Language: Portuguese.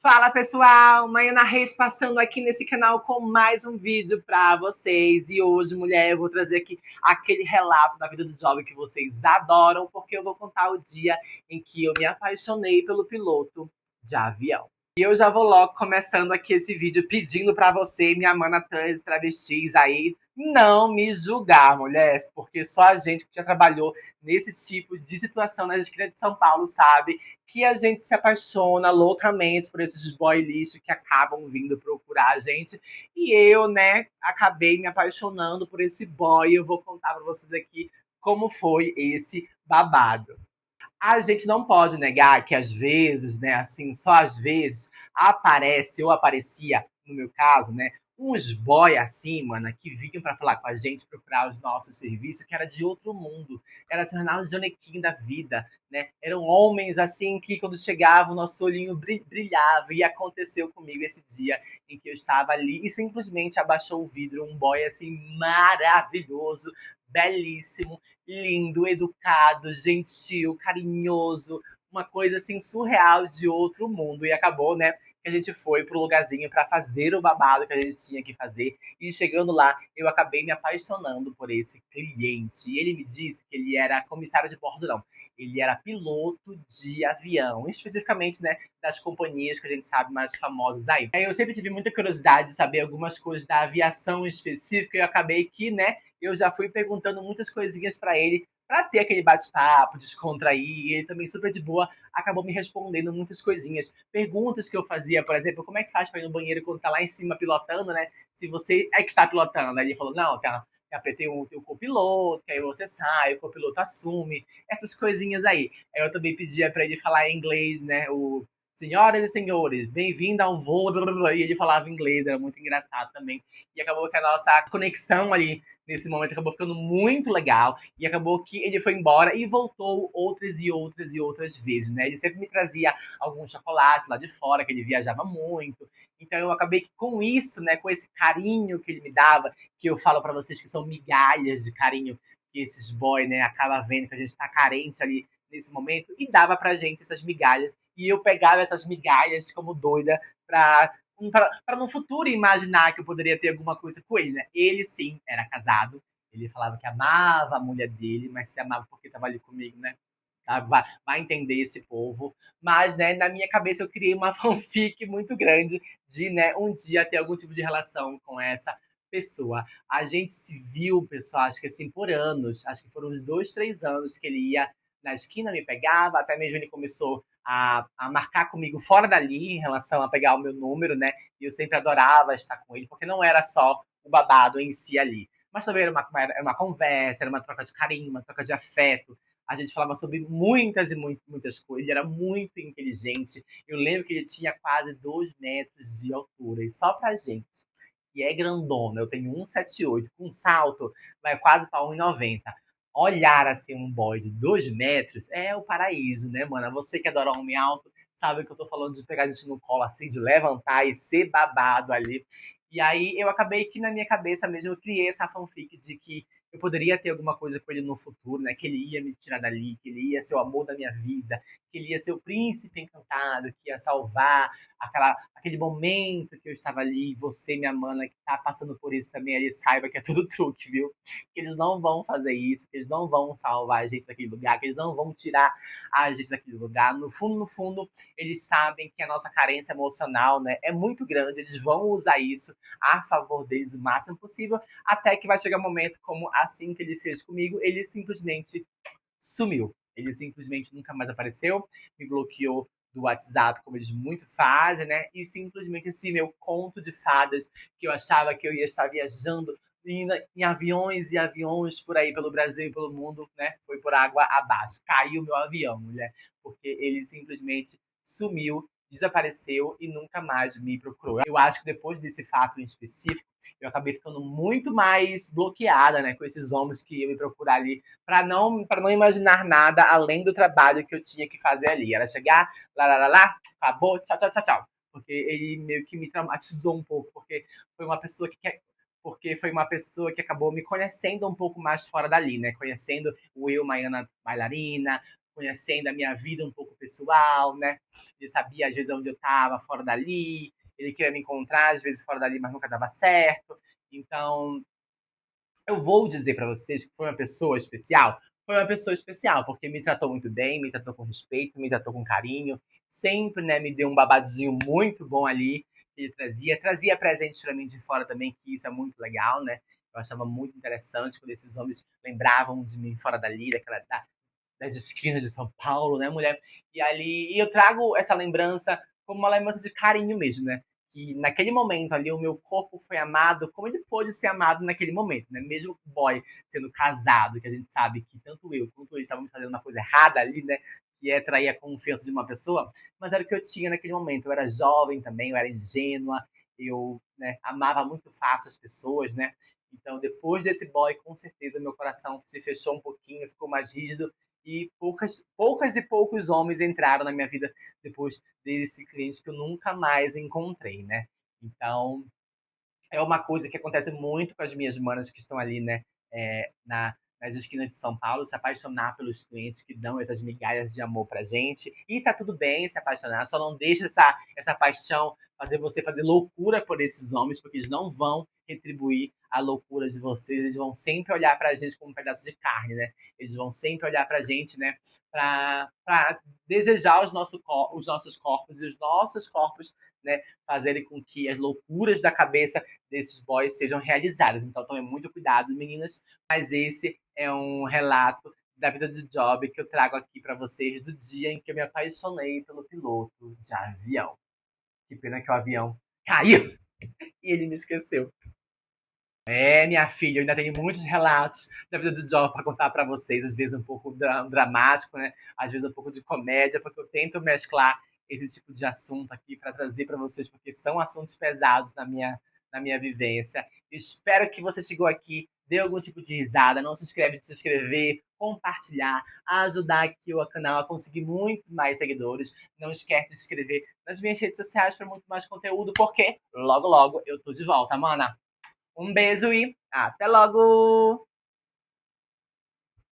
Fala pessoal, Maiana Reis passando aqui nesse canal com mais um vídeo para vocês. E hoje, mulher, eu vou trazer aqui aquele relato da vida do job que vocês adoram, porque eu vou contar o dia em que eu me apaixonei pelo piloto de avião. E eu já vou logo começando aqui esse vídeo pedindo para você, minha mana trans, travestis aí, não me julgar, mulher, porque só a gente que já trabalhou nesse tipo de situação na esquina de São Paulo sabe que a gente se apaixona loucamente por esses boy lixo que acabam vindo procurar a gente. E eu, né, acabei me apaixonando por esse boy. Eu vou contar para vocês aqui como foi esse babado. A gente não pode negar que às vezes, né, assim, só às vezes aparece ou aparecia, no meu caso, né, uns boy assim, mano, que vinham pra falar com a gente, procurar os nossos serviços, que era de outro mundo. Era assim, o Janequim da vida, né? Eram homens assim que quando chegava o nosso olhinho brilhava. E aconteceu comigo esse dia em que eu estava ali e simplesmente abaixou o vidro um boy assim maravilhoso, belíssimo, lindo, educado, gentil, carinhoso, uma coisa assim surreal de outro mundo. E acabou, né, que a gente foi pro lugarzinho para fazer o babado que a gente tinha que fazer. E chegando lá, eu acabei me apaixonando por esse cliente. E ele me disse que ele era comissário de bordo, não. Ele era piloto de avião, especificamente, né, das companhias que a gente sabe mais famosas aí. Eu sempre tive muita curiosidade de saber algumas coisas da aviação específica e eu acabei que, né, eu já fui perguntando muitas coisinhas para ele, para ter aquele bate-papo, descontrair. E ele também, super de boa, acabou me respondendo muitas coisinhas. Perguntas que eu fazia, por exemplo, como é que faz para ir no banheiro quando tá lá em cima pilotando, né? Se você é que está pilotando. Aí ele falou, não, tá. Apertei o copiloto, que aí você sai, o copiloto assume, essas coisinhas aí. Aí eu também pedia para ele falar em inglês, né? O senhoras e senhores, bem-vindo ao voo, blá, blá, blá, e ele falava inglês, era muito engraçado também. E acabou que a nossa conexão ali nesse momento acabou ficando muito legal e acabou que ele foi embora e voltou outras e outras e outras vezes, né? Ele sempre me trazia algum chocolate lá de fora, que ele viajava muito. Então eu acabei que com isso, né, com esse carinho que ele me dava, que eu falo para vocês que são migalhas de carinho que esses boy, né, acaba vendo que a gente tá carente ali nesse momento e dava pra gente essas migalhas e eu pegava essas migalhas como doida pra para no futuro imaginar que eu poderia ter alguma coisa com ele, né? Ele sim era casado, ele falava que amava a mulher dele, mas se amava porque estava ali comigo, né? Tá? Vai entender esse povo. Mas, né, na minha cabeça eu criei uma fanfic muito grande de, né, um dia ter algum tipo de relação com essa pessoa. A gente se viu, pessoal, acho que assim, por anos. Acho que foram uns 2, 3 anos que ele ia na esquina, me pegava, até mesmo ele começou a marcar comigo fora dali em relação a pegar o meu número, né? E eu sempre adorava estar com ele, porque não era só o babado em si ali. Mas também era uma conversa, era uma troca de carinho, uma troca de afeto. A gente falava sobre muitas e muitas coisas. Ele era muito inteligente. Eu lembro que ele tinha quase 2 metros de altura. E só pra gente, que é grandona, eu tenho 1,78, com salto, vai quase pra 1,90. Olhar assim um boy de 2 metros é o paraíso, né, mano? Você que adora homem alto, sabe que eu tô falando de pegar a gente no colo assim, de levantar e ser babado ali. E aí eu acabei que na minha cabeça mesmo eu criei essa fanfic de que eu poderia ter alguma coisa com ele no futuro, né? Que ele ia me tirar dali, que ele ia ser o amor da minha vida, que ele ia ser o príncipe encantado, que ia salvar aquele momento que eu estava ali, você, minha mana, que tá passando por isso também, ali, saiba que é tudo truque, viu? Que eles não vão fazer isso, que eles não vão salvar a gente daquele lugar, que eles não vão tirar a gente daquele lugar. No fundo, eles sabem que a nossa carência emocional, né, é muito grande, eles vão usar isso a favor deles o máximo possível, até que vai chegar um momento como assim que ele fez comigo, ele simplesmente sumiu. Ele simplesmente nunca mais apareceu, me bloqueou do WhatsApp, como eles muito fazem, né? E simplesmente esse meu conto de fadas, que eu achava que eu ia estar viajando em aviões e aviões por aí, pelo Brasil e pelo mundo, né? Foi por água abaixo. Caiu meu avião, mulher. Porque ele simplesmente sumiu, desapareceu e nunca mais me procurou. Eu acho que depois desse fato em específico, eu acabei ficando muito mais bloqueada, né, com esses homens que iam me procurar ali para não imaginar nada além do trabalho que eu tinha que fazer ali. Era chegar, lá, acabou, tchau, tchau, tchau, tchau. Porque ele meio que me traumatizou um pouco, foi uma pessoa que porque foi uma pessoa que acabou me conhecendo um pouco mais fora dali, né? Conhecendo o eu, Maiana bailarina, conhecendo a minha vida um pouco pessoal, né? Ele sabia, às vezes, onde eu estava, fora dali. Ele queria me encontrar, às vezes, fora dali, mas nunca dava certo. Então, eu vou dizer pra vocês que foi uma pessoa especial. Foi uma pessoa especial, porque me tratou muito bem, me tratou com respeito, me tratou com carinho. Sempre, né, me deu um babadozinho muito bom ali. Que ele trazia presentes pra mim de fora também, que isso é muito legal, né? Eu achava muito interessante quando esses homens lembravam de mim fora dali, das esquinas de São Paulo, né, mulher? E eu trago essa lembrança como uma lembrança de carinho mesmo, né? Que naquele momento ali o meu corpo foi amado como ele pôde ser amado naquele momento, né? Mesmo o boy sendo casado, que a gente sabe que tanto eu quanto ele estávamos fazendo uma coisa errada ali, né? Que é trair a confiança de uma pessoa, mas era o que eu tinha naquele momento. Eu era jovem também, eu era ingênua, eu, né, amava muito fácil as pessoas, né? Então, depois desse boy, com certeza meu coração se fechou um pouquinho, ficou mais rígido e poucas e poucos homens entraram na minha vida depois desse cliente que eu nunca mais encontrei, né? Então, é uma coisa que acontece muito com as minhas manas que estão ali, né, nas esquinas de São Paulo, se apaixonar pelos clientes que dão essas migalhas de amor pra gente. E tá tudo bem se apaixonar, só não deixa essa paixão fazer você fazer loucura por esses homens, porque eles não vão retribuir a loucura de vocês, eles vão sempre olhar pra gente como um pedaço de carne, né? Eles vão sempre olhar pra gente, né, pra desejar os nossos corpos e os nossos corpos, né, fazerem com que as loucuras da cabeça desses boys sejam realizadas. Então tomem muito cuidado, meninas. Mas esse é um relato da vida do Job que eu trago aqui para vocês do dia em que eu me apaixonei pelo piloto de avião. Que pena que o avião caiu e ele me esqueceu. É, minha filha, eu ainda tenho muitos relatos da vida do Job para contar para vocês, às vezes um pouco dramático, né? Às vezes um pouco de comédia, porque eu tento mesclar esse tipo de assunto aqui para trazer para vocês, porque são assuntos pesados na minha vivência. Eu espero que você chegou aqui, dê algum tipo de risada, não se inscreve de se inscrever, compartilhar, ajudar aqui o canal a conseguir muito mais seguidores. Não esquece de se inscrever nas minhas redes sociais para muito mais conteúdo, porque logo logo eu tô de volta, mana. Um beijo e até logo!